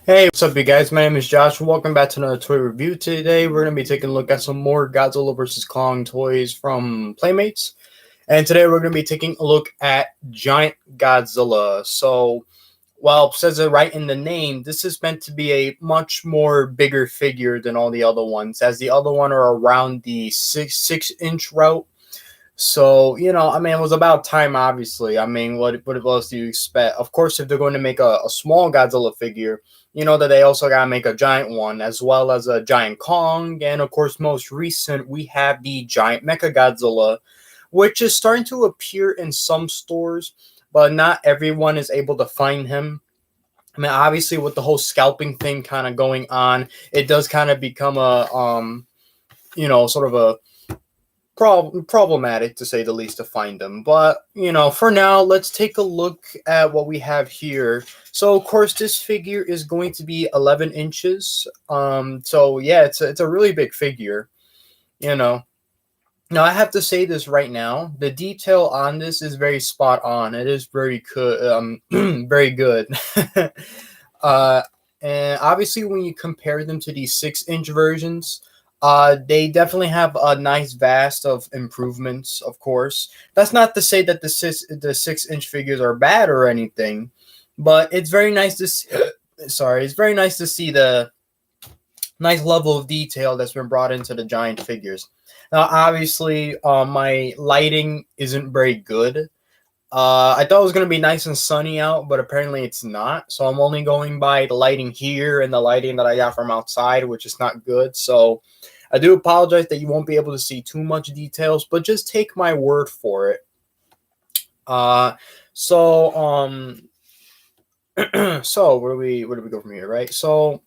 Hey, what's up, you guys? My name is Josh. Welcome back to another toy review. Today, we're going to be taking a look at some more Godzilla vs. Kong toys from Playmates. And today, we're going to be taking a look at Giant Godzilla. So, well, it says it right in the name, this is meant to be a much more bigger figure than all the other ones, as the other one are around the 6-inch route. So, it was about time, obviously. What else do you expect? Of course, if they're going to make a small Godzilla figure, you know that they also got to make a giant one, as well as a giant Kong. And, of course, most recent, we have the giant Mecha Godzilla, which is starting to appear in some stores, but not everyone is able to find him. Obviously, with the whole scalping thing kind of going on, it does kind of become a, sort of a problematic, to say the least, to find them. But for now, let's take a look at what we have here. So of course, this figure is going to be 11 inches. So yeah, it's a really big figure. Now I have to say this right now, the detail on this is very spot on. It is very good, very good. And obviously, when you compare them to these 6-inch versions, they definitely have a nice vast of improvements. Of course, that's not to say that the 6-inch figures are bad or anything, but it's very nice to see, it's very nice to see the nice level of detail that's been brought into the giant figures. Now, obviously, my lighting isn't very good. I thought it was going to be nice and sunny out, but apparently it's not. So I'm only going by the lighting here and the lighting that I got from outside, which is not good. So I do apologize that you won't be able to see too much details, but just take my word for it. So where do we go from here, right? So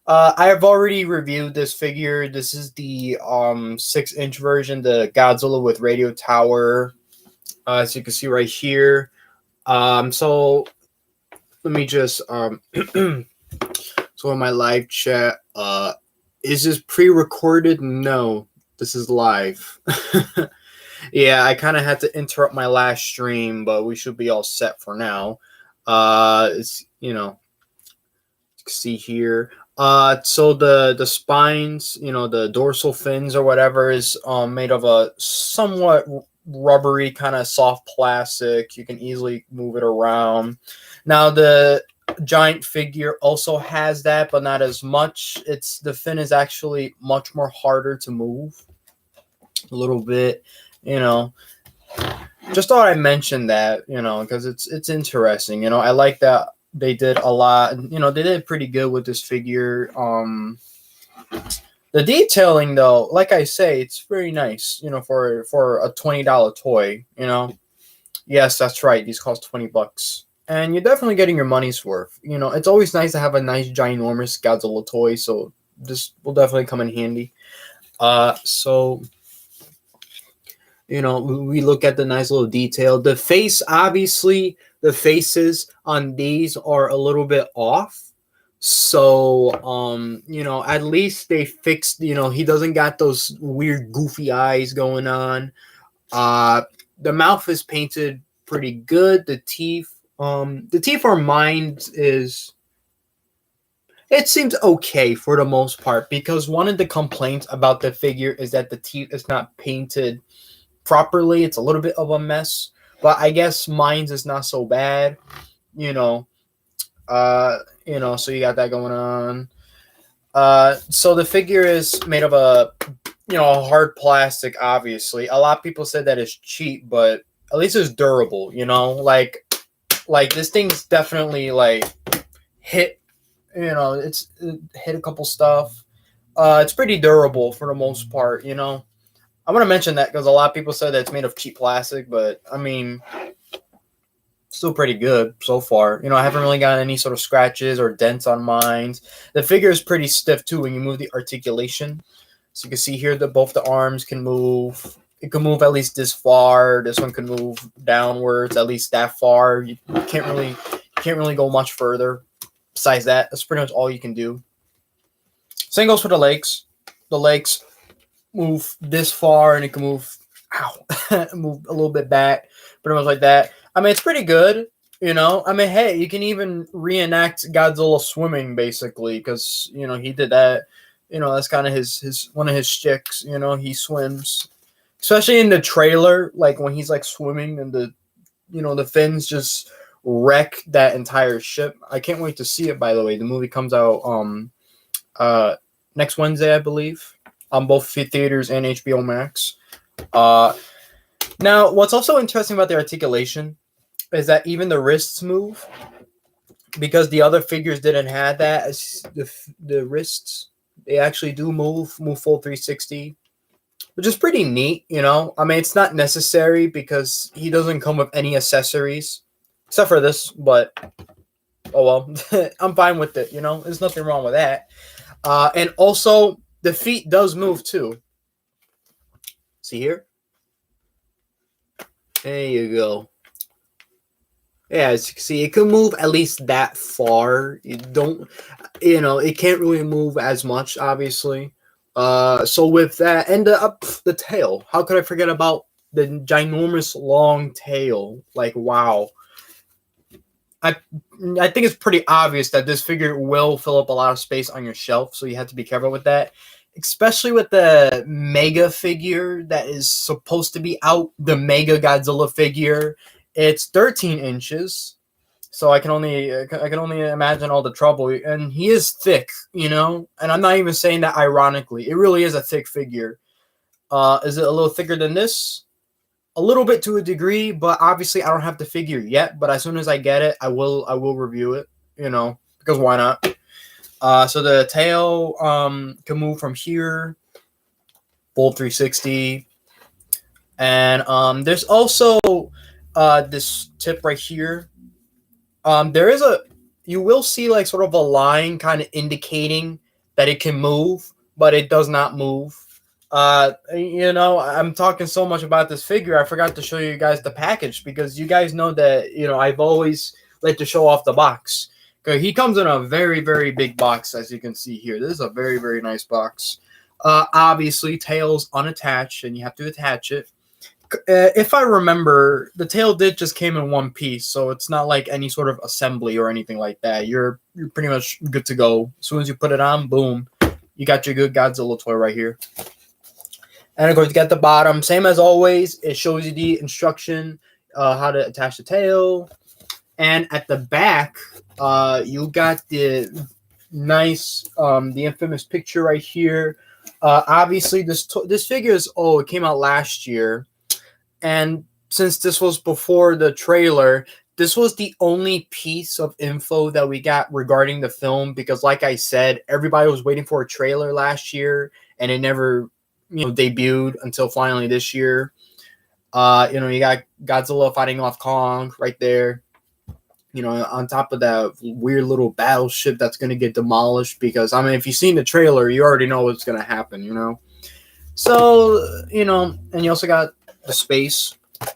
I have already reviewed this figure. This is the 6-inch version, the Godzilla with radio tower. As you can see right here. So let me just so in my live chat, is this pre-recorded? No, this is live. Yeah, I kind of had to interrupt my last stream, but we should be all set for now. It's you can see here. So the spines, the dorsal fins or whatever, is made of a somewhat rubbery kind of soft plastic. You can easily move it around. Now the giant figure also has that, but not as much. The fin is actually much more harder to move a little bit. Just thought I'd mention that, because it's interesting. I like that they did a lot. They did pretty good with this figure. The detailing, though, like I say, it's very nice, for a $20 toy, Yes, that's right. These cost $20. And you're definitely getting your money's worth. It's always nice to have a nice, ginormous Godzilla toy, so this will definitely come in handy. So, we look at the nice little detail. The face, obviously, the faces on these are a little bit off. So, at least they fixed, he doesn't got those weird goofy eyes going on. The mouth is painted pretty good. The teeth are mined it seems okay for the most part, because one of the complaints about the figure is that the teeth is not painted properly. It's a little bit of a mess, but I guess mine's is not so bad, so you got that going on. So the figure is made of a hard plastic. Obviously, a lot of people said that it's cheap, but at least it's durable. Like this thing's definitely hit. It hit a couple stuff. It's pretty durable for the most part. I want to mention that because a lot of people said that it's made of cheap plastic, but still pretty good so far. I haven't really got any sort of scratches or dents on mine. The figure is pretty stiff too when you move the articulation. So you can see here that both the arms can move. It can move at least this far. This one can move downwards at least that far. You can't really go much further. Besides that, that's pretty much all you can do. Same goes for the legs. The legs move this far, and it can move, move a little bit back, pretty much like that. It's pretty good. You know, I mean, hey, you can even reenact Godzilla swimming, basically, because you know he did that. You know, that's kind of his one of his shticks. You know, he swims, especially in the trailer, like when he's like swimming and the fins just wreck that entire ship. I can't wait to see it. By the way, the movie comes out uh next Wednesday, I believe, on both theaters and HBO Max. Uh, Now, what's also interesting about the articulation is that even the wrists move because the other figures didn't have that. As the wrists, they actually do move full 360, which is pretty neat. You know, I mean, it's not necessary because he doesn't come with any accessories except for this. But oh well, I'm fine with it. You know, there's nothing wrong with that. And also, the feet does move too. See here? There you go. Yeah, as you can see, it can move at least that far. It can't really move as much, obviously. So with that, and the tail. How could I forget about the ginormous long tail? Like, wow. I I think it's pretty obvious that this figure will fill up a lot of space on your shelf, so you have to be careful with that. Especially with the Mega figure that is supposed to be out, the Mega Godzilla figure. It's 13 inches, so I can only imagine all the trouble. And he is thick, you know. And I'm not even saying that ironically. It really is a thick figure. Is it a little thicker than this? A little bit to a degree, but obviously I don't have the figure yet. But as soon as I get it, I will review it. You know, because why not? So the tail can move from here, full 360, and there's also this tip right here. You will see like sort of a line kind of indicating that it can move, but it does not move. I'm talking so much about this figure, I forgot to show you guys the package because you guys know that, I've always like to show off the box. Okay, he comes in a very, very big box, as you can see here. This is a very, very nice box. Obviously, tail's unattached, and you have to attach it. If I remember, the tail did just came in one piece, so it's not like any sort of assembly or anything like that. You're pretty much good to go. As soon as you put it on, boom, you got your good Godzilla toy right here. And of course, you got the bottom. Same as always, it shows you the instruction, how to attach the tail. And at the back, you got the nice, the infamous picture right here. Obviously, this figure it came out last year. And since this was before the trailer, this was the only piece of info that we got regarding the film because, like I said, everybody was waiting for a trailer last year, and it never, debuted until finally this year. You got Godzilla fighting off Kong right there. On top of that weird little battleship that's going to get demolished because, I mean, if you've seen the trailer, you already know what's going to happen, So, and you also got the space. As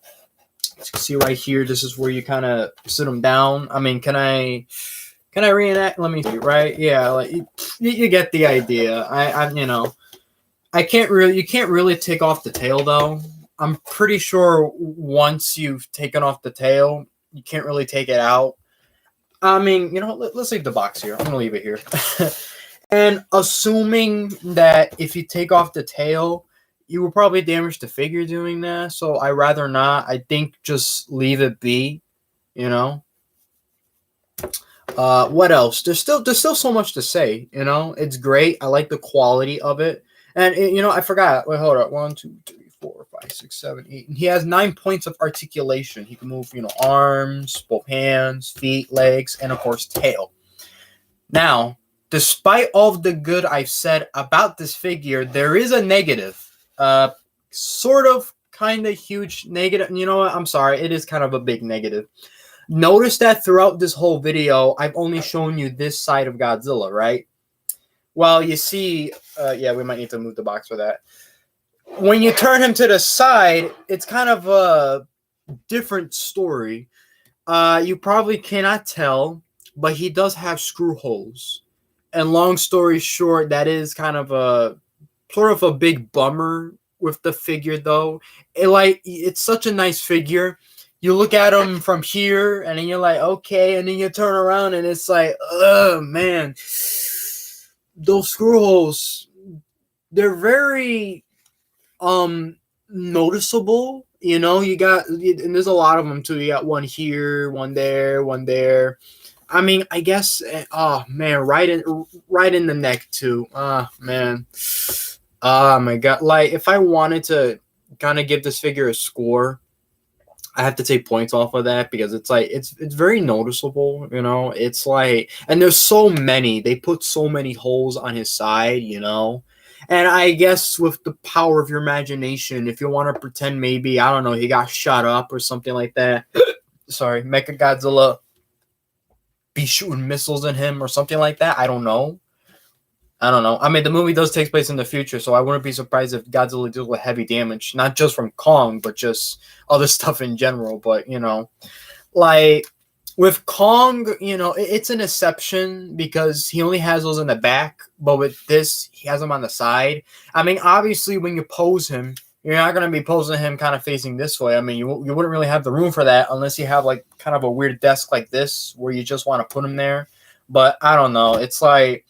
you can see right here, this is where you kind of sit them down. I mean, can I reenact? Let me see, right? Yeah, like you get the idea. You can't really take off the tail though. I'm pretty sure once you've taken off the tail, you can't really take it out. I mean, let's leave the box here. I'm going to leave it here. And assuming that if you take off the tail, you will probably damage the figure doing that. So I rather not. I think just leave it be, What else? There's still so much to say, It's great. I like the quality of it. And, I forgot. Wait, hold up. 1, 2, 3. 4, 5, 6, 7, 8. And he has 9 points of articulation. He can move, arms, both hands, feet, legs, and of course, tail. Now, despite all of the good I've said about this figure, there is a negative. Sort of, kind of huge negative. You know what? I'm sorry. It is kind of a big negative. Notice that throughout this whole video, I've only shown you this side of Godzilla, right? Well, you see, we might need to move the box for that. When you turn him to the side, it's kind of a different story. You probably cannot tell, but he does have screw holes. And long story short, that is kind of a big bummer with the figure, though. It's such a nice figure. you look at him from here, and then you're like, okay, and then you turn around, and it's like, oh man, those screw holes, they're very noticeable. You know, you got, and there's a lot of them too. You got one here, one there, one there. I mean, I guess, oh man, right in the neck too. Oh man, oh my god. Like, if I wanted to kind of give this figure a score, I have to take points off of that because it's like it's very noticeable, you know. It's like, and there's so many. They put so many holes on his side, you know. And I guess with the power of your imagination, if you want to pretend maybe, I don't know, he got shot up or something like that. Sorry, Mecha Godzilla be shooting missiles in him or something like that. I don't know. I mean, the movie does take place in the future, so I wouldn't be surprised if Godzilla deals with heavy damage, not just from Kong, but just other stuff in general. But, you know, like with Kong, you know, it's an exception because he only has those in the back, but with this, he has them on the side. I mean, obviously, when you pose him, you're not going to be posing him kind of facing this way. I mean, you wouldn't really have the room for that unless you have like kind of a weird desk like this where you just want to put him there. But I don't know. It's like,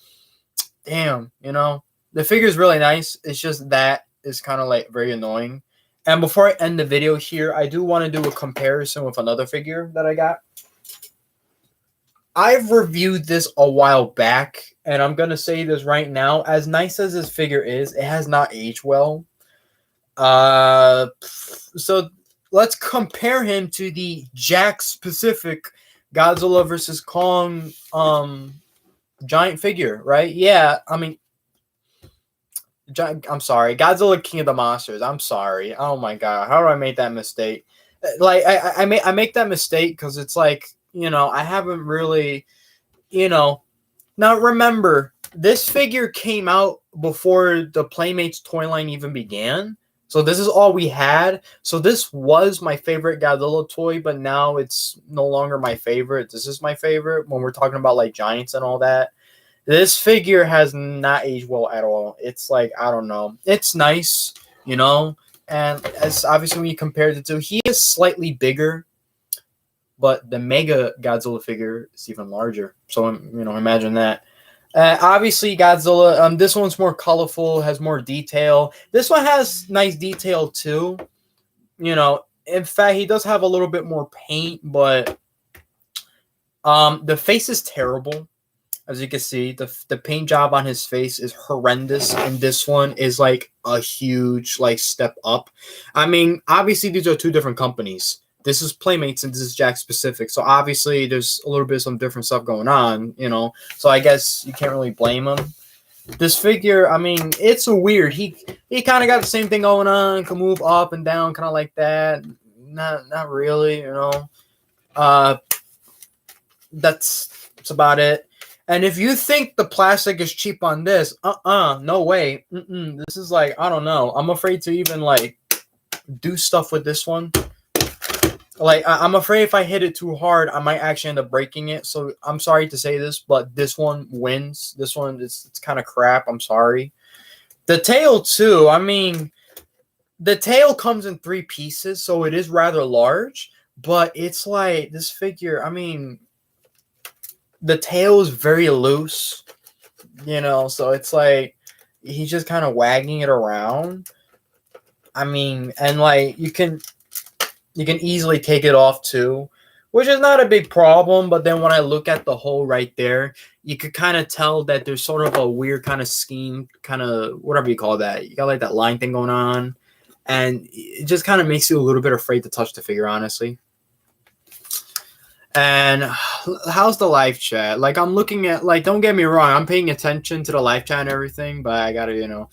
damn, you know, the figure is really nice. It's just that is kind of like very annoying. And before I end the video here, I do want to do a comparison with another figure that I got. I've reviewed this a while back, and I'm going to say this right now. As nice as this figure is, it has not aged well. So let's compare him to the Jakks Pacific Godzilla versus Kong giant figure, right? Yeah, I mean, I'm sorry, Godzilla King of the Monsters. I'm sorry. Oh my god, how do I make that mistake? Like, I make that mistake because it's like, you know, I haven't really, you know. Now remember, this figure came out before the Playmates toy line even began. So this is all we had. So this was my favorite Godzilla toy, but now it's no longer my favorite. This is my favorite when we're talking about like giants and all that. This figure has not aged well at all. It's like, I don't know. It's nice, you know, and as obviously when you compare the two, he is slightly bigger, but the Mega Godzilla figure is even larger. So, you know, imagine that. Obviously, Godzilla, this one's more colorful, has more detail. This one has nice detail too. You know, in fact, he does have a little bit more paint, but the face is terrible. As you can see, the paint job on his face is horrendous, and this one is like a huge like step up. I mean, obviously these are two different companies. This is Playmates and this is Jakks Pacific, so obviously there's a little bit of some different stuff going on, you know. So I guess you can't really blame him. This figure, I mean, it's a weird. He kind of got the same thing going on. Can move up and down, kind of like that. Not really, you know. That's about it. And if you think the plastic is cheap on this, no way. This is like, I don't know. I'm afraid to even like do stuff with this one. Like, I'm afraid if I hit it too hard, I might actually end up breaking it. So I'm sorry to say this, but this one wins. This one it's kind of crap. I'm sorry. The tail too. I mean, the tail comes in 3 pieces, so it is rather large. But it's like this figure. I mean, the tail is very loose, you know, so it's like he's just kind of wagging it around. I mean, and like you can easily take it off too, which is not a big problem. But then when I look at the hole right there, you could kind of tell that there's sort of a weird kind of scheme, kind of whatever you call that. You got like that line thing going on, and it just kind of makes you a little bit afraid to touch the figure, honestly. And how's the live chat? Like, I'm looking at, like, don't get me wrong, I'm paying attention to the live chat and everything, but I gotta, you know,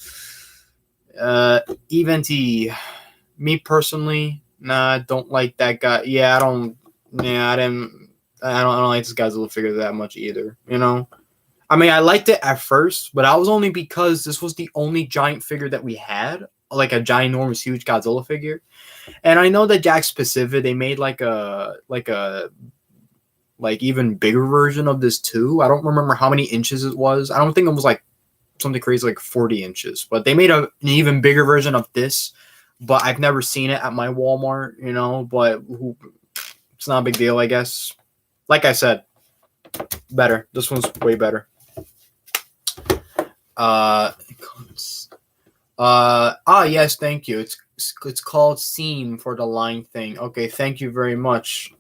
Eventy, me personally, nah, I don't like that guy. Yeah, I don't like this Godzilla figure that much either, you know? I mean, I liked it at first, but that was only because this was the only giant figure that we had, like a ginormous, huge Godzilla figure. And I know that Jakks Pacific, they made like a even bigger version of this too. I don't remember how many inches it was. I don't think it was like something crazy like 40 inches, but they made an even bigger version of this, but I've never seen it at my Walmart, you know, but It's not a big deal, I guess. Like I said, better. This one's way better. Yes, thank you. It's called Seam for the line thing. Okay, thank you very much.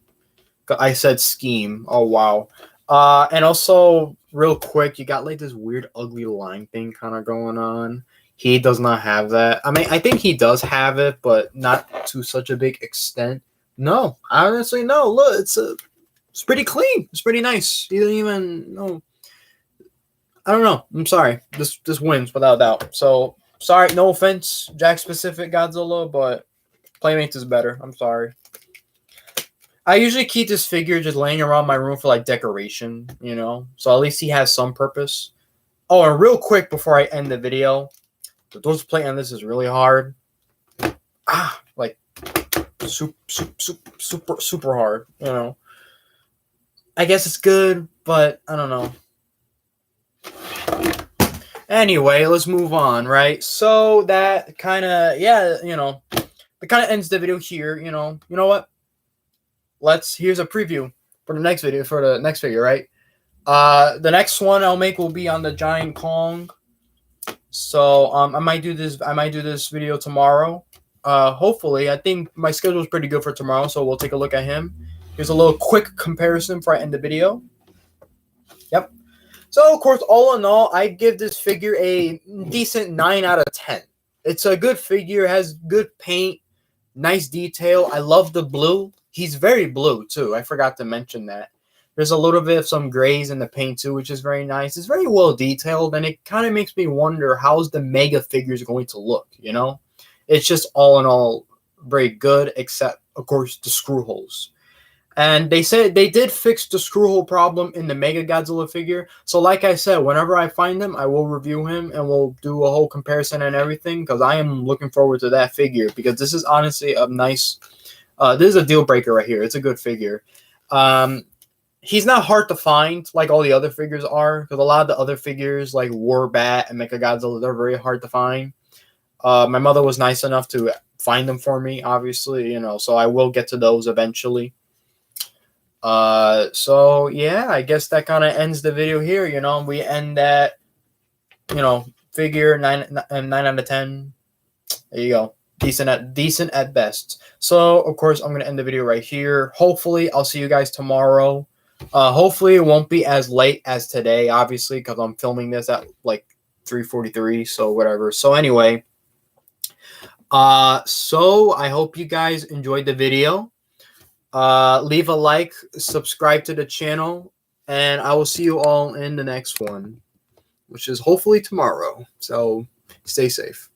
I said scheme. Oh wow. And also real quick, you got like this weird ugly line thing kind of going on. He does not have that. I mean, I think he does have it, but not to such a big extent. No, honestly, no. Look, it's pretty clean. It's pretty nice. He didn't even know. I don't know. I'm sorry. This wins without doubt. So sorry, no offense, Jack specific Godzilla, but Playmates is better. I'm sorry. I usually keep this figure just laying around my room for like decoration, you know. So at least he has some purpose. Oh, and real quick before I end the video, the doors plate on this is really hard. Like super hard, you know. I guess it's good, but I don't know. Anyway, let's move on, right? So that kind of, yeah, you know, that kind of ends the video here, you know. You know what? Here's a preview for the next video, for the next figure, right? The next one I'll make will be on the Giant Kong. So I might do this video tomorrow. Hopefully, I think my schedule is pretty good for tomorrow, so we'll take a look at him. Here's a little quick comparison before I end the video. Yep. So, of course, all in all, I give this figure a decent 9 out of 10. It's a good figure, has good paint, nice detail. I love the blue. He's very blue, too. I forgot to mention that. There's a little bit of some grays in the paint, too, which is very nice. It's very well detailed, and it kind of makes me wonder how's the Mega figures going to look, you know? It's just all in all very good, except, of course, the screw holes. And they said they did fix the screw hole problem in the Mega Godzilla figure. So like I said, whenever I find him, I will review him and we'll do a whole comparison and everything, because I am looking forward to that figure, because this is honestly a nice, this is a deal breaker right here. It's a good figure. He's not hard to find like all the other figures are, because a lot of the other figures like War Bat and Mega Godzilla, they're very hard to find. My mother was nice enough to find them for me, obviously, you know, so I will get to those eventually. So yeah, I guess that kind of ends the video here. You know, we end at, you know, figure 9 out of 10. There you go. Decent at best. So of course I'm gonna end the video right here. Hopefully I'll see you guys tomorrow. Hopefully it won't be as late as today, obviously, because I'm filming this at like 3:43. So whatever. So anyway, so I hope you guys enjoyed the video. Leave a like, subscribe to the channel, and I will see you all in the next one, which is hopefully tomorrow. So stay safe.